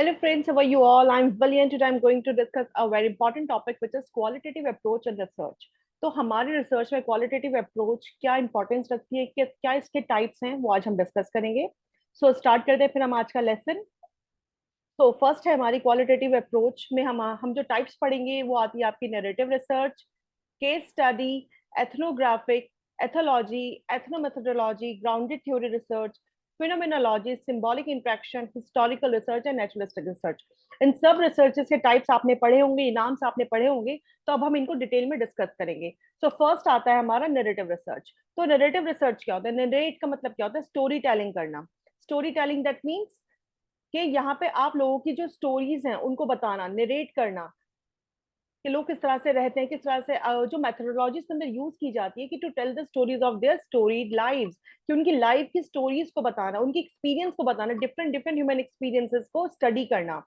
Hello friends, how are you all? I'm Vali and today I'm going to discuss a very important topic which is qualitative approach in research. तो हमारे research में qualitative approach क्या importance रखती है, क्या इसके types हैं, वो आज हम डिस्कस करेंगे. स्टार्ट करते हैं फिर हम आज का लेसन. फर्स्ट है हमारी क्वालिटेटिव अप्रोच में हम जो टाइप्स पढ़ेंगे वो आती है आपकी narrative research, case study, ethnographic, ethology, ethnomethodology, grounded theory research, phenomenology, symbolic interaction, historical research and naturalistic research. इन सब रिसर्चेस के टाइप्स आपने पढ़े होंगे, नाम्स आपने पढ़े होंगे, तो अब हम इनको डिटेल में डिस्कस करेंगे. फर्स्ट आता है हमारा नरेटिव रिसर्च. तो नरेटिव रिसर्च क्या होता है? नरेट का मतलब क्या होता है? स्टोरी टेलिंग करना. स्टोरी टेलिंग दैट मीन्स कि यहाँ पे आप लोगों की जो स्टोरीज हैं उनको बताना, नरेट करना कि लोग किस तरह से रहते हैं, किस तरह से जो मेथोडोलॉजी इसके अंदर यूज की जाती है कि to tell the stories of their storied lives, कि उनकी लाइफ की स्टोरीज को बताना, उनकी एक्सपीरियंस को बताना, डिफरेंट डिफरेंट ह्यूमन एक्सपीरियंसेस को स्टडी करना.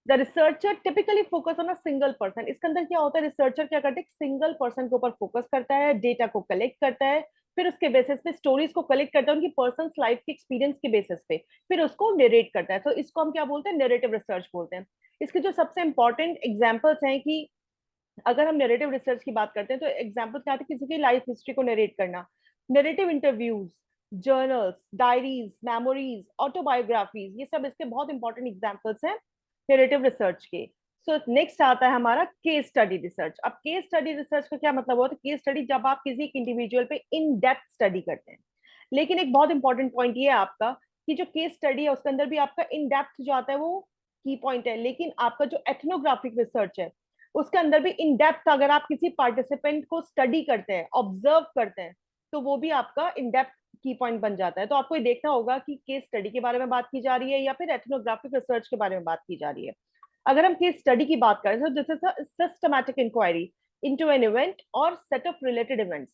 The researcher typically focus on a single person. इसके अंदर क्या होता है? रिसर्चर क्या करता है? सिंगल पर्सन के ऊपर फोकस करता है, डेटा को कलेक्ट करता है, फिर उसके बेसिस पे स्टोरीज को कलेक्ट करता है उनकी पर्सन लाइफ के एक्सपीरियंस के बेसिस पे, फिर उसको नरेट करता है. तो इसको हम क्या बोलते हैं? नरेटिव रिसर्च बोलते हैं. इसके जो सबसे इंपॉर्टेंट एग्जाम्पल्स हैं कि अगर हम नैरेटिव रिसर्च की बात करते हैं तो एग्जांपल क्या आते हैं? किसी की लाइफ हिस्ट्री को नरेट करना, narrative interviews, journals, diaries, memories, autobiographies, ये सब इसके बहुत इंपॉर्टेंट एग्जांपल्स हैं नैरेटिव रिसर्च के. नेक्स्ट आता है हमारा केस स्टडी रिसर्च. अब केस स्टडी रिसर्च का क्या मतलब होता है? केस स्टडी जब आप किसी एक इंडिविजुअल पे इन डेप्थ स्टडी करते हैं. लेकिन एक बहुत इंपॉर्टेंट पॉइंट ये है आपका कि जो केस स्टडी है उसके अंदर भी आपका इन डेप्थ जो आता है वो की पॉइंट है, लेकिन आपका जो एथनोग्राफिक रिसर्च है उसके अंदर भी इन डेप्थ अगर आप किसी पार्टिसिपेंट को स्टडी करते हैं, ऑब्जर्व करते हैं, तो वो भी आपका इन डेप्थ की पॉइंट बन जाता है. तो आपको ये देखना होगा कि केस स्टडी के बारे में बात की जा रही है या फिर एथनोग्राफिक रिसर्च के बारे में बात की जा रही है. अगर हम केस स्टडी की बात करें तो this is a systematic inquiry into an event और सेट ऑफ रिलेटेड इवेंट्स.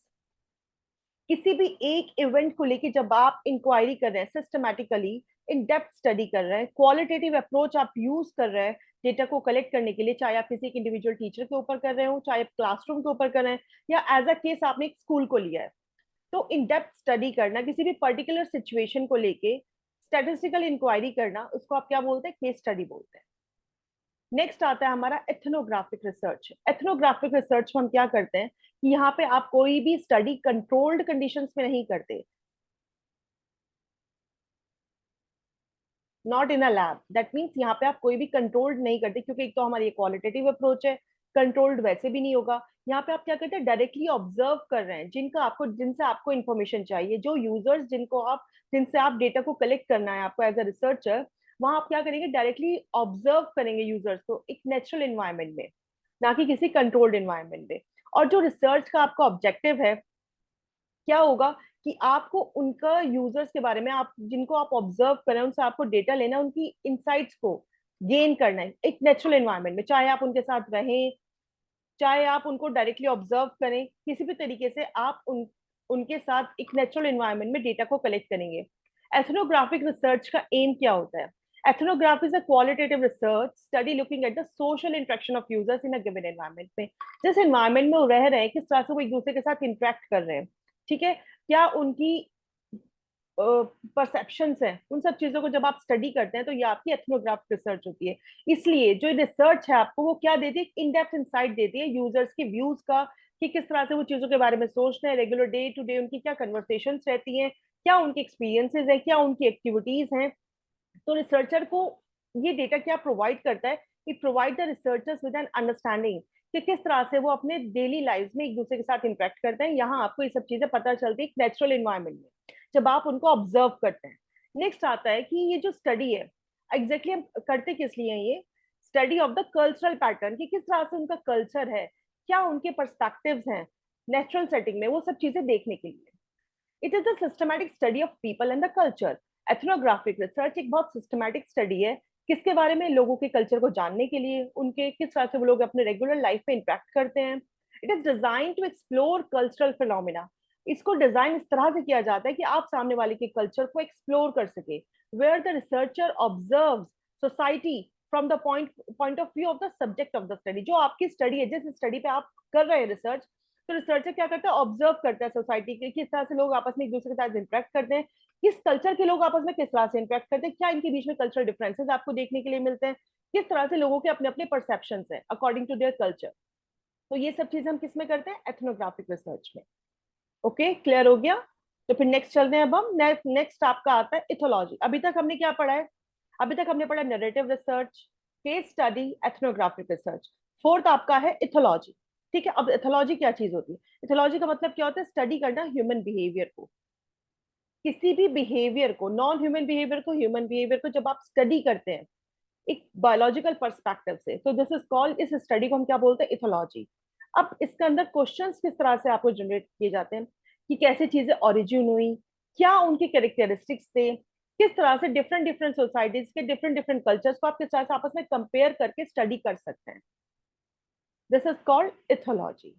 किसी भी एक इवेंट को लेके जब आप इंक्वायरी कर रहे हैं, सिस्टमैटिकली इन डेप्थ स्टडी कर रहे हैं, क्वालिटेटिव अप्रोच आप यूज कर रहे हैं डेटा को कलेक्ट करने के लिए, चाहे आप किसी एक इंडिविजुअल टीचर के ऊपर कर रहे हो, चाहे आप क्लासरूम के ऊपर कर रहे हैं, या एज अ केस आपने एक स्कूल को लिया है, तो इन डेप्थ स्टडी करना किसी भी पर्टिकुलर सिचुएशन को लेके स्टैटिस्टिकल इंक्वायरी करना, उसको आप क्या बोलते हैं? केस स्टडी बोलते हैं. नेक्स्ट आता है हमारा एथनोग्राफिक रिसर्च. एथनोग्राफिक रिसर्च में हम क्या करते हैं कि यहाँ पे आप कोई भी स्टडी कंट्रोल्ड कंडीशंस में नहीं करते, not in a lab. That means यहाँ पे आप कोई भी कंट्रोल्ड नहीं करते, क्योंकि एक तो हमारी क्वालिटेटिव अप्रोच है, कंट्रोल्ड वैसे भी नहीं होगा. यहाँ पे आप क्या करते हैं? डायरेक्टली ऑब्जर्व कर रहे हैं जिनसे आपको इन्फॉर्मेशन चाहिए, जो यूजर्स जिनसे आप डेटा को कलेक्ट करना है आपको एज अ रिसर्चर, वहां आप क्या करेंगे? डायरेक्टली ऑब्जर्व करेंगे यूजर्स को एक नेचुरल इन्वायरमेंट में, ना कि किसी कंट्रोल्ड इन्वायरमेंट में. और जो रिसर्च का आपका ऑब्जेक्टिव है क्या होगा कि आपको उनका यूजर्स के बारे में, आप जिनको आप ऑब्जर्व करें उनसे आपको डेटा लेना, उनकी इंसाइट्स को गेन करना है एक नेचुरल एनवायरनमेंट में, चाहे आप उनके साथ रहें, चाहे आप उनको डायरेक्टली ऑब्जर्व करें, किसी भी तरीके से आप उनके साथ एक नेचुरल एनवायरनमेंट में डेटा को कलेक्ट करेंगे. एथनोग्राफिक रिसर्च का एम क्या होता है? Ethnography is a qualitative research study looking at the social interaction of users in a given environment में. जिस environment में वो रह रहे हैं, किस तरह से वो एक दूसरे के साथ इंटरेक्ट कर रहे हैं, ठीक है, क्या उनकी परसेप्शंस हैं, उन सब चीजों को जब आप स्टडी करते हैं तो ये आपकी एथनोग्राफिक रिसर्च होती है. इसलिए जो रिसर्च है आपको वो क्या देती है? इन डेप्थ इंसाइट देती है यूजर्स के व्यूज का, कि किस तरह से वो चीजों के बारे में सोचते हैं, रेगुलर डे टू डे उनकी क्या कन्वर्सेशंस रहती हैं, क्या उनके एक्सपीरियंसेस हैं, क्या उनकी एक्टिविटीज हैं. तो रिसर्चर को ये डेटा क्या प्रोवाइड करता है? It provide the researchers with an understanding कि किस तरह से वो अपने डेली लाइफ में एक दूसरे के साथ इंटरेक्ट करते हैं. यहाँ आपको ये सब चीजें पता चलती है नेचुरल इन्वायरमेंट में जब आप उनको ऑब्जर्व करते हैं. नेक्स्ट आता है कि ये जो स्टडी है एग्जैक्टली हम करते किस लिए हैं? ये study of the cultural pattern, कि किस तरह से उनका कल्चर है, क्या उनके पर्सपेक्टिव्स हैं नेचुरल सेटिंग में, वो सब चीजें देखने के लिए. It is the systematic study of people and the culture. Ethnographic research एक बहुत सिस्टमैटिक स्टडी है किसके बारे में? लोगों के कल्चर को जानने के लिए, उनके किस तरह से वो लोग अपने रेगुलर लाइफ में इंटरेक्ट करते हैं. It is design to explore cultural phenomena. इसको डिजाइन इस तरह से किया जाता है कि आप सामने वाले के कल्चर को एक्सप्लोर कर सके, where the researcher observe society from the point of view of the subject of the study. जो आपकी स्टडी है, जिस स्टडी पे आप कर रहे हैं रिसर्च, तो रिसर्चर क्या करता है? ऑब्जर्व करता है सोसाइटी के, किस तरह से लोग आपस में एक दूसरे के साथ इंटरेक्ट करते हैं, किस कल्चर के लोग आपस में किस तरह से इंटरेक्ट करते हैं, क्या इनके बीच में कल्चरल डिफरेंसेस आपको देखने के लिए मिलते हैं, किस तरह से लोगों के अपने अपने परसेप्शन हैं अकॉर्डिंग टू देयर कल्चर। तो ये सब चीजें हम किस में करते हैं, एथनोग्राफिक रिसर्च में। ओके, क्लियर हो गया। तो फिर नेक्स्ट चलते हैं। अब हम नेक्स्ट आपका आता है इथोलॉजी। अभी तक हमने क्या पढ़ा है, अभी तक हमने पढ़ा narrative research, case study, ethnographic research. Fourth आपका है इथोलॉजी। ठीक है, अब इथोलॉजी क्या चीज होती है, इथोलॉजी का मतलब क्या होता है, स्टडी करना ह्यूमन बिहेवियर को, किसी भी बिहेवियर को, नॉन ह्यूमन बिहेवियर को, ह्यूमन बिहेवियर को जब आप स्टडी करते हैं एक बायोलॉजिकल पर्सपेक्टिव से, तो दिस इज कॉल्ड, इस स्टडी को हम क्या बोलते हैं, इथोलॉजी। अब इसके अंदर क्वेश्चंस किस तरह से आपको जनरेट किए जाते हैं कि कैसे चीजें ओरिजिन हुई, क्या उनके कैरेक्टरिस्टिक्स थे, किस तरह से डिफरेंट डिफरेंट सोसाइटीज के डिफरेंट डिफरेंट कल्चर्स को आप किस तरह से आपस में कंपेयर करके स्टडी कर सकते हैं, दिस इज कॉल्ड इथोलॉजी।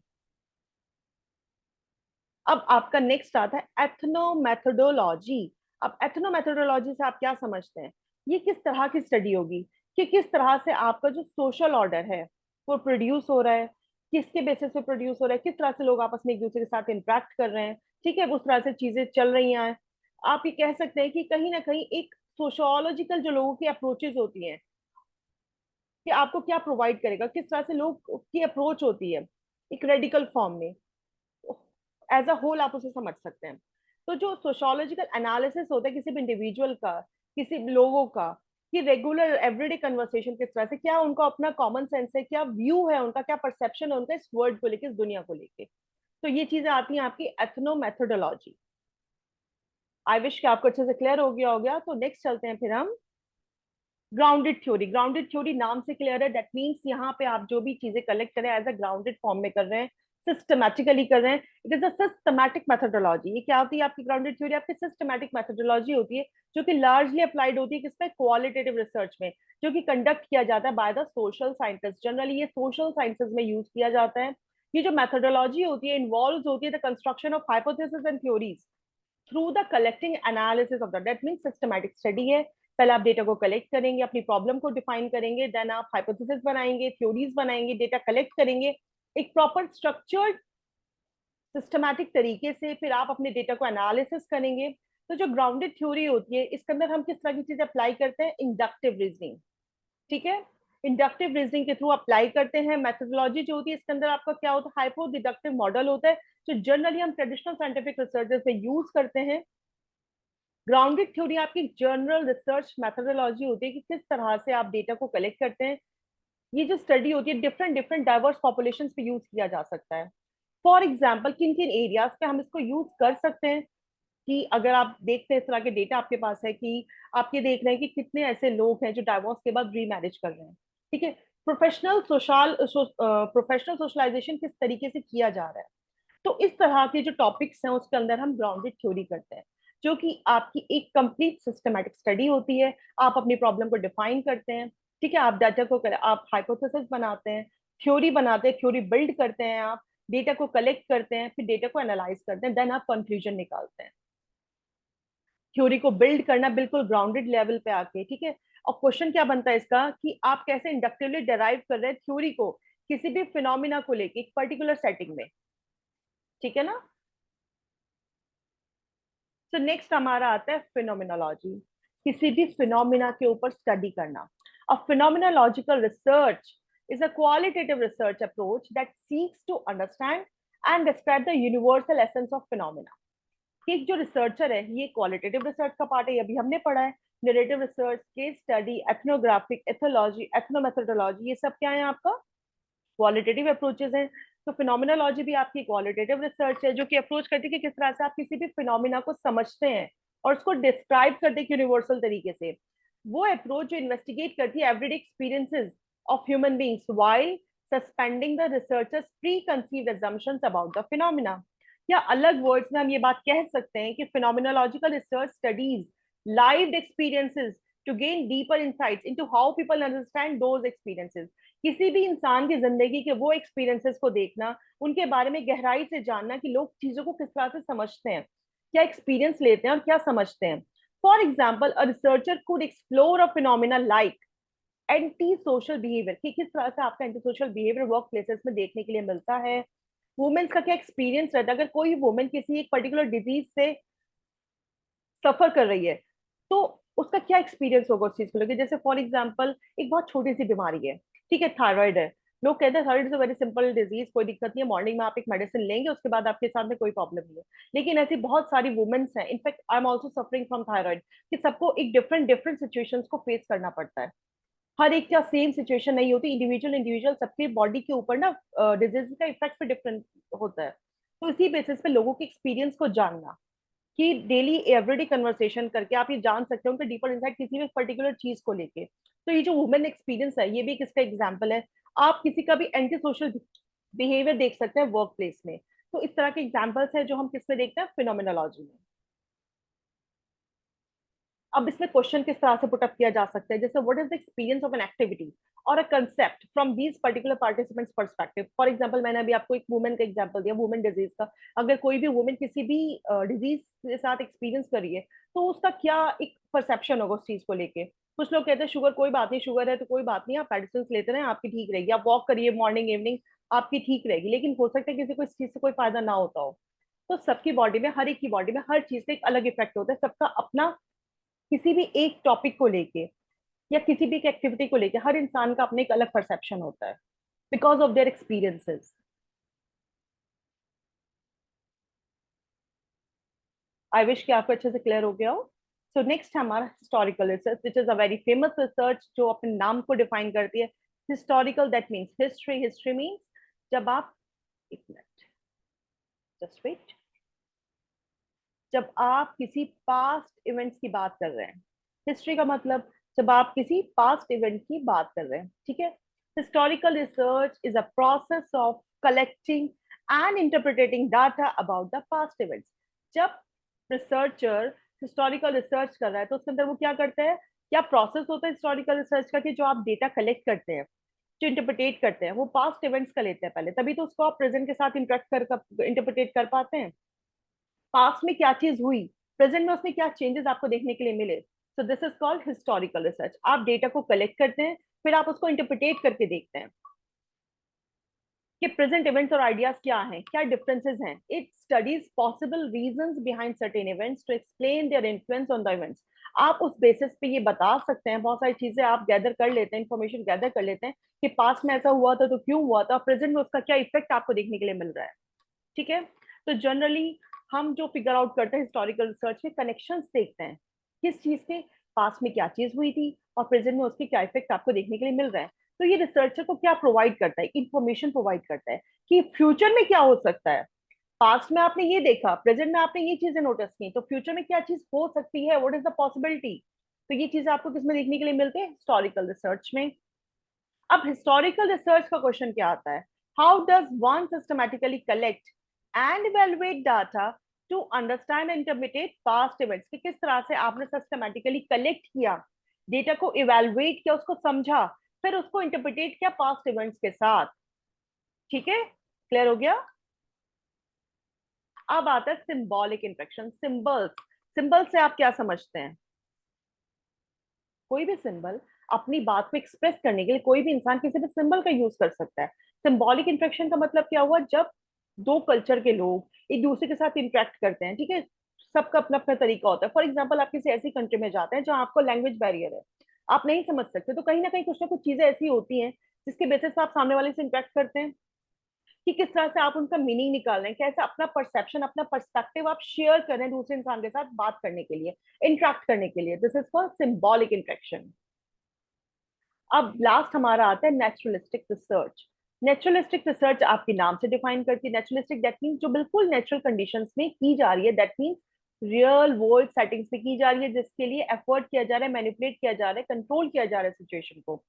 अब आपका नेक्स्ट आता है एथनोमेथोडोलॉजी। अब एथनोमेथोडोलॉजी से आप क्या समझते हैं, ये किस तरह की स्टडी होगी कि किस तरह से आपका जो सोशल ऑर्डर है वो प्रोड्यूस हो रहा है, किसके बेसिस पे प्रोड्यूस हो रहा है, किस तरह से लोग आपस में एक दूसरे के साथ इंटरेक्ट कर रहे हैं, ठीक है, उस तरह से चीजें चल रही हैं। आप ये कह सकते हैं कि कहीं ना कहीं एक सोशोलॉजिकल जो लोगों की अप्रोचेज होती हैं कि आपको क्या प्रोवाइड करेगा, किस तरह से लोग की अप्रोच होती है एक रेडिकल फॉर्म में, एज अ होल आप उसे समझ सकते हैं। तो जो सोशोलॉजिकल एनालिसिस होता है किसी भी इंडिविजुअल का, किसी लोगों का, कि रेगुलर एवरीडे कन्वर्सेशन किस तरह से, क्या उनका अपना कॉमन सेंस है, क्या व्यू है उनका, क्या परसेप्शन है उनका इस वर्ल्ड को लेके, इस दुनिया को लेके। तो ये चीजें आती हैं आपकी एथनो मेथोडोलॉजी। आई विश कि आपको अच्छे से क्लियर हो गया होगा। तो नेक्स्ट चलते हैं फिर हम ग्राउंडेड थ्योरी। ग्राउंडेड थ्योरी नाम से क्लियर है, दैट मीन्स यहाँ पे आप जो भी चीजें कलेक्ट करें एज अ ग्राउंडेड फॉर्म में कर रहे हैं, सिस्टमैटिकली कर रहे हैं, it is a systematic methodology. ये क्या होती है आपकी ग्राउंडेड थ्योरी, आपकी सिस्टमैटिक मेथोडोलॉजी होती है जो कि लार्जली अप्लाइड होती है किसमें, क्वालिटेटिव रिसर्च में, जो कि कंडक्ट किया जाता है by the social scientist. Generally ये सोशल साइंसेज में यूज किया जाता है। ये जो मेथोडोलॉजी होती है इन्वॉल्व होती है the construction of hypothesis and theories through the collecting analysis of that mean systematic study है। पहले आप डेटा को कलेक्ट करेंगे, अपनी प्रॉब्लम को डिफाइन करेंगे, देन आप हाइपोथेसिस बनाएंगे, थ्योरीज बनाएंगे, डेटा कलेक्ट करेंगे एक प्रॉपर स्ट्रक्चर्ड सिस्टमैटिक तरीके से, फिर आप अपने डेटा को एनालिसिस करेंगे। तो जो ग्राउंडेड थ्योरी होती है इसके अंदर हम किस तरह की चीजें अप्लाई करते हैं, इंडक्टिव रीजनिंग। ठीक है, इंडक्टिव रीजनिंग के थ्रू अप्लाई करते हैं। मेथोडोलॉजी जो होती है इसके अंदर आपका क्या होता है, हाइपो डिडक्टिव मॉडल होता है जो जनरली हम ट्रेडिशनल साइंटिफिक रिसर्चेस में यूज करते हैं। ग्राउंडेड थ्योरी आपकी जनरल रिसर्च मेथोडोलॉजी होती है कि किस तरह से आप डेटा को कलेक्ट करते हैं। ये जो स्टडी होती है डिफरेंट डिफरेंट डाइवर्स पॉपुलेशन पे यूज किया जा सकता है। फॉर एग्जाम्पल किन किन एरियाज पे हम इसको यूज कर सकते हैं, कि अगर आप देखते हैं इस तरह के डेटा आपके पास है कि आप ये देख रहे हैं कि कितने ऐसे लोग हैं जो डाइवोर्स के बाद रीमैरिज कर रहे हैं। ठीक है, प्रोफेशनल सोशलाइजेशन किस तरीके से किया जा रहा है। तो इस तरह के जो टॉपिक्स हैं उसके अंदर हम ग्राउंडेड थ्योरी करते हैं, जो कि आपकी एक कंप्लीट सिस्टमैटिक स्टडी होती है। आप अपनी प्रॉब्लम को डिफाइन करते हैं, ठीक है, आप डाटा को आप हाइपोथेसिस बनाते हैं, थ्योरी बनाते हैं, थ्योरी बिल्ड करते हैं, आप डेटा को कलेक्ट करते हैं, फिर डेटा को एनालाइज करते हैं, देन आप कंक्लूजन निकालते हैं। थ्योरी को बिल्ड करना बिल्कुल ग्राउंडेड लेवल पे आके, ठीक है। और क्वेश्चन क्या बनता है इसका कि आप कैसे इंडक्टिवली डेराइव कर रहे हैं थ्योरी को किसी भी फिनोमिना को लेके एक पर्टिकुलर सेटिंग में, ठीक है ना। तो नेक्स्ट हमारा आता है फिनोमिनोलॉजी, किसी भी फिनोमिना के ऊपर स्टडी करना। अ phenomenological research is a qualitative research approach that seeks to understand and describe the universal essence of phenomena। कि एक जो रिसर्चर है ये क्वालिटेटिव रिसर्च का पार्ट है, ये अभी हमने पढ़ा है। Narrative research, case study, ethnographic, ethology, ethnomethodology, ये सब क्या है आपका क्वालिटेटिव अप्रोचेज हैं। तो फिनोमिनोलॉजी भी आपकी क्वालिटेटिव रिसर्च है जो कि अप्रोच करती है कि किस तरह से आप किसी भी फिनोमिना को समझते हैं और उसको डिस्क्राइब करते हैं यूनिवर्सल तरीके से। वो अप्रोच जो इन्वेस्टिगेट करती है everyday experiences of human beings while suspending the researchers pre conceived assumptions about the phenomena. या अलग वर्ड्स में हम ये बात कह सकते हैं कि phenomenological research studies live experiences to gain deeper insights into how people understand those experiences. किसी भी इंसान की जिंदगी के वो एक्सपीरियंसेस को देखना, उनके बारे में गहराई से जानना कि लोग चीजों को किस तरह से समझते हैं, क्या एक्सपीरियंस लेते हैं और क्या समझते हैं। For example a researcher could explore a phenomena like anti social behaviour, कि किस तरह से आपका anti social behaviour work places में देखने के लिए मिलता है। वुमेन्स का क्या एक्सपीरियंस रहता है अगर कोई वुमेन किसी एक पर्टिकुलर डिजीज से सफर कर रही है, तो उसका क्या एक्सपीरियंस होगा उस चीज को लेकर। जैसे फॉर एग्जाम्पल एक बहुत छोटी सी बीमारी है, ठीक है, थायराइड है। लोग कहते हैं thyroid is a very simple disease, कोई दिक्कत नहीं है, मॉर्निंग में आप एक मेडिसिन लेंगे उसके बाद आपके साथ में कोई प्रॉब्लम नहीं है। लेकिन ऐसी बहुत सारी वुमेन्स हैं, in fact I am also suffering from thyroid, कि सबको एक डिफरेंट डिफरेंट सिचुएशंस को फेस करना पड़ता है। हर एक का सेम सिचुएशन नहीं होती, इंडिविजुअल इंडिविजुअल सबके बॉडी के ऊपर ना डिजीज का इफेक्ट भी डिफरेंट होता है। तो इसी बेसिस पे लोगों के एक्सपीरियंस को जानना, कि डेली एवरीडे कन्वर्सेशन करके आप ये जान सकते हो उनका डीपर इनसाइट किसी भी पर्टिकुलर चीज को लेके। तो ये जो वुमेन एक्सपीरियंस है ये भी एक इसका एग्जाम्पल है। आप किसी का भी एंटी सोशल बिहेवियर देख सकते हैं वर्क प्लेस में। तो इस तरह के एग्जाम्पल्स है जो हम किसमें देखते हैं, फिनोमिनोलॉजी में। अब इसमें क्वेश्चन किस तरह से पुटअप किया जा सकता है, जैसे what is the experience of an activity और a concept from these particular participants perspective. For example मैंने अभी आपको एक वुमेन का एग्जांपल दिया, वुमेन डिजीज का। अगर कोई भी वुमेन किसी भी डिजीज के साथ एक्सपीरियंस करी है, तो उसका क्या एक परसेप्शन होगा उस चीज को लेके। कुछ लोग कहते हैं शुगर कोई बात नहीं, शुगर है तो कोई बात नहीं, आप मेडिसिन लेते रहे आपकी ठीक रहेगी, आप वॉक करिए मॉर्निंग इवनिंग आपकी ठीक रहेगी। लेकिन हो सकता है किसी को इस चीज से कोई फायदा ना होता हो। तो सबकी बॉडी में, हर एक की बॉडी में हर चीज का एक अलग इफेक्ट होता है, सबका अपना, किसी भी एक टॉपिक को लेके या किसी भी एक एक्टिविटी को लेके हर इंसान का अपने एक अलग परसेप्शन होता है, because of their experiences. I wish कि आपको अच्छे से क्लियर हो गया हो। सो नेक्स्ट हमारा historical research, which is a very famous research जो अपने नाम को डिफाइन करती है। Historical that means history, history means जब आप, एक मिनट, जस्ट वेट, जब आप किसी पास्ट इवेंट्स की बात कर रहे हैं। हिस्ट्री का मतलब जब आप किसी पास्ट इवेंट की बात कर रहे हैं, ठीक है। Historical research is a process of collecting and interpreting data about the past events. जब रिसर्चर हिस्टोरिकल रिसर्च कर रहा है तो उसके अंदर वो क्या करते हैं, क्या प्रोसेस होता है हिस्टोरिकल रिसर्च का, कि जो आप डेटा कलेक्ट करते हैं, जो इंटरप्रिटेट करते हैं, वो पास्ट इवेंट्स का लेते हैं पहले, तभी तो उसको आप प्रेजेंट के साथ इंटरेक्ट कर इंटरप्रिटेट कर पाते हैं। पास्ट में क्या चीज हुई, प्रेजेंट में उसमें क्या चेंजेस आपको देखने के लिए मिले। So this is called historical research. आप डेटा को कलेक्ट करते हैं, फिर आप उसको इंटरप्रिटेट करके देखते हैं कि प्रेजेंट इवेंट्स और आइडियाज क्या हैं, क्या डिफरेंसेस हैं। It studies possible reasons behind certain events to explain their influence on the events. आप उस बेसिस पे ये बता सकते हैं, बहुत सारी चीजें आप गैदर कर लेते हैं, इंफॉर्मेशन गैदर कर लेते हैं कि पास्ट में ऐसा हुआ था तो क्यों हुआ था, प्रेजेंट में उसका क्या इफेक्ट आपको देखने के लिए मिल रहा है, ठीक है। तो जनरली हम जो फिगर आउट करते हैं हिस्टोरिकल रिसर्च में, कनेक्शंस देखते हैं किस चीज के, पास्ट में क्या चीज हुई थी और प्रेजेंट में उसके क्या इफेक्ट आपको देखने के लिए मिल रहा है। तो ये रिसर्चर को क्या प्रोवाइड करता है, इंफॉर्मेशन प्रोवाइड करता है कि फ्यूचर में क्या हो सकता है। पास्ट में आपने ये देखा, प्रेजेंट में आपने ये चीजें नोटिस की, तो फ्यूचर में क्या चीज हो सकती है, व्हाट इज द पॉसिबिलिटी। तो ये चीजें आपको किसमें देखने के लिए मिलती है, हिस्टोरिकल रिसर्च में। अब हिस्टोरिकल रिसर्च का क्वेश्चन क्या आता है, how does one systematically collect and evaluate data to understand and interpret past events. कि किस तरह से आपने सिस्टमैटिकली कलेक्ट किया, डेटा को इवेलुएट किया, उसको समझा, फिर उसको इंटरप्रिटेट किया पास्ट इवेंट्स के साथ, ठीक है, क्लियर हो गया। अब आता है सिंबॉलिक इंटरेक्शन, सिंबल्स। सिंबल से आप क्या समझते हैं, कोई भी सिंबल अपनी बात को एक्सप्रेस करने के लिए कोई भी इंसान किसी भी सिंबल का यूज कर सकता है। सिंबॉलिक इंटरेक्शन का मतलब क्या हुआ, जब दो कल्चर के लोग एक दूसरे के साथ इंटरेक्ट करते हैं, ठीक है, सबका अपना अपना तरीका होता है। फॉर एग्जाम्पल आप किसी ऐसी कंट्री में जाते हैं जहाँ आपको लैंग्वेज बैरियर है, आप नहीं समझ सकते, तो कहीं ना कुछ चीजें ऐसी होती हैं जिसके बेसिस पे आप सामने वाले से इंटरेक्ट करते हैं, कि किस तरह से आप उनका मीनिंग निकाल रहे हैं, कैसे अपना परसेप्शन, अपना पर्सपेक्टिव आप शेयर कर रहे हैं दूसरे इंसान के साथ बात करने के लिए, इंटरेक्ट करने के लिए। This is called symbolic interaction. अब लास्ट हमारा आता है नेचुरलिस्टिक रिसर्च। नेचुरलिस्टिक रिसर्च आपके नाम से डिफाइन करती है। नेचुरलिस्टिक दैट मीन्स जो बिल्कुल नेचुरल कंडीशंस में की जा रही है, that means real world settings में की जा रही है, जिसके लिए एफर्ट किया जा रहा है, मैनिपुलेट किया जा रहा है, कंट्रोल किया जा रहा है सिचुएशन को।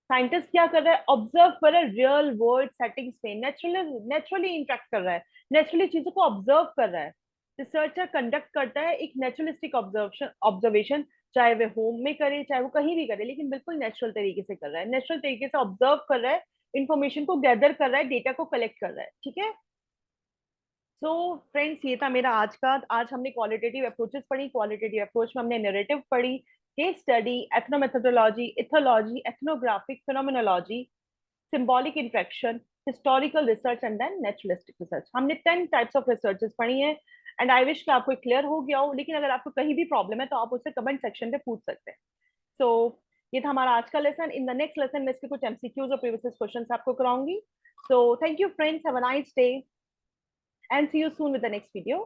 साइंटिस्ट क्या कर रहा है, ऑब्जर्व कर रहा है रियल वर्ल्ड सेटिंग्स में, नेचुरली इंटरेक्ट कर रहा है, नेचुरली चीजों को ऑब्जर्व कर रहा है। रिसर्चर कंडक्ट करता है एक नेचुरलिस्टिक ऑब्जर्वेशन ऑब्जर्वेशन, चाहे वह होम में करे चाहे वो कहीं भी करे, लेकिन बिल्कुल नेचुरल तरीके से कर रहा है, नेचुरल तरीके से ऑब्जर्व कर रहा है, इंफॉर्मेशन को गैदर कर रहा है, डेटा को कलेक्ट कर रहा है, ठीक है। सो फ्रेंड्स, ये था मेरा आज का, आज हमने क्वालिटेटिव अप्रोचेस पढ़ी। क्वालिटेटिव अप्रोच में हमने नैरेटिव पढ़ी, case study, ethnomethodology, ethology, ethnographic, phenomenology, symbolic interaction, historical research and then naturalistic research। हमने 10 टाइप्स ऑफ रिसर्चेस पढ़ी हैं। एंड आई विश कि आपको क्लियर हो गया हो, लेकिन अगर आपको कहीं भी प्रॉब्लम है तो आप उससे कमेंट सेक्शन पे पूछ सकते हैं। सो ये था हमारा आज का lesson. In the next lesson में इसके कुछ एमसीक्यूज और प्रीवियस क्वेश्चन आपको कराऊंगी। So thank you friends, have a nice day and see you soon with the next video.